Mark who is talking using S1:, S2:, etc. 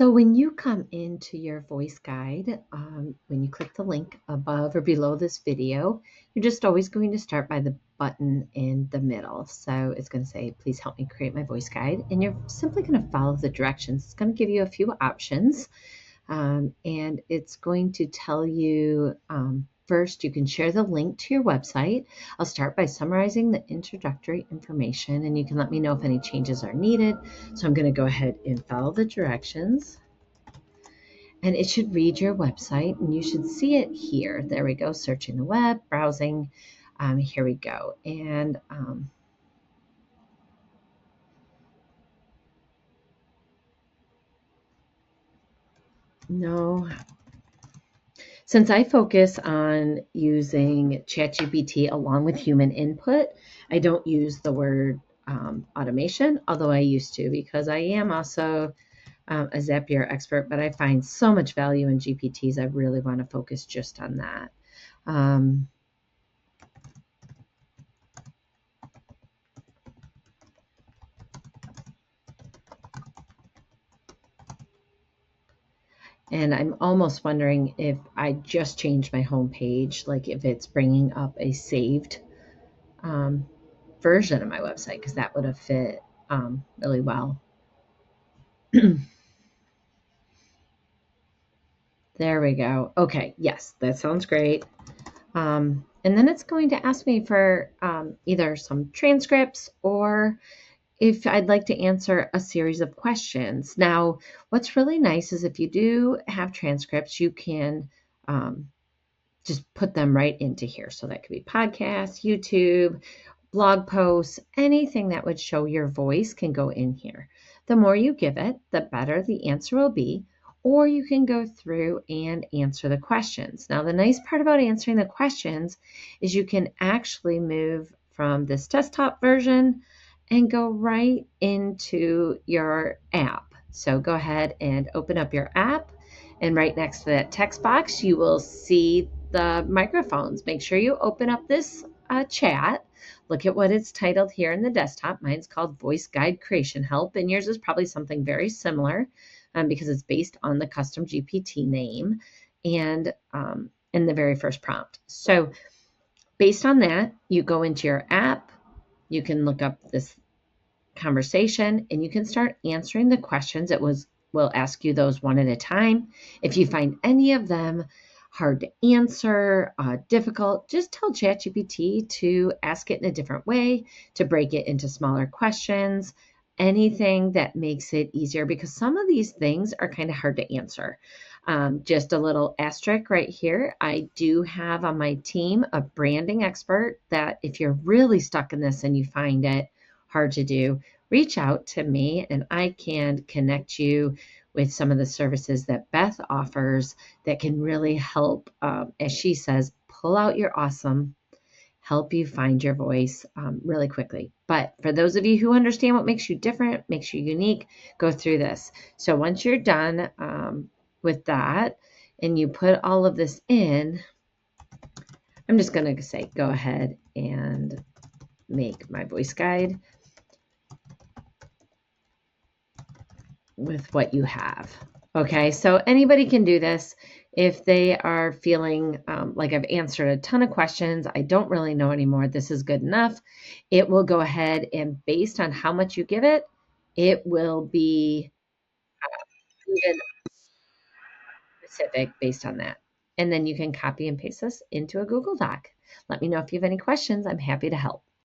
S1: So when you come into your voice guide, when you click the link above or below this video, you're just always going to start by the button in the middle. So it's going to say, please help me create my voice guide. And you're simply going to follow the directions. It's going to give you a few options. And it's going to tell you first, you can share the link to your website. I'll start by summarizing the introductory information, and you can let me know if any changes are needed. So I'm going to go ahead and follow the directions. And it should read your website, and you should see it here. There we go, searching the web, browsing. Here we go. And no. Since I focus on using ChatGPT along with human input, I don't use the word automation, although I used to, because I am also a Zapier expert, but I find so much value in GPTs. I really want to focus just on that. And I'm almost wondering if I just changed my homepage, like if it's bringing up a saved version of my website, because that would have fit really well. There we go. Okay, yes, that sounds great. And then it's going to ask me for either some transcripts or if I'd like to answer a series of questions. Now, what's really nice is if you do have transcripts, you can just put them right into here. So that could be podcasts, YouTube, blog posts, anything that would show your voice can go in here. The more you give it, the better the answer will be. Or you can go through and answer the questions. Now, the nice part about answering the questions is you can actually move from this desktop version and go right into your app. So go ahead and open up your app, and right next to that text box, you will see the microphones. Make sure you open up this chat. Look at what it's titled here in the desktop. Mine's called Voice Guide Creation Help, and yours is probably something very similar because it's based on the custom GPT name and in the very first prompt. So based on that, you go into your app, you can look up this conversation, and you can start answering the questions. Will ask you those one at a time. If you find any of them hard to answer, difficult, just tell ChatGPT to ask it in a different way, to break it into smaller questions, anything that makes it easier, because some of these things are kind of hard to answer. Just a little asterisk right here. I do have on my team a branding expert that if you're really stuck in this and you find it hard to do, reach out to me and I can connect you with some of the services that Beth offers that can really help, as she says, pull out your awesome, help you find your voice really quickly. But for those of you who understand what makes you different, makes you unique, go through this. So once you're done with that and you put all of this in, I'm just going to say, go ahead and make my voice guide with what you have. Okay, so anybody can do this. If they are feeling like I've answered a ton of questions, I don't really know anymore, this is good enough, it will go ahead and based on how much you give it, it will be even specific based on that. And then you can copy and paste this into a Google Doc. Let me know if you have any questions. I'm happy to help.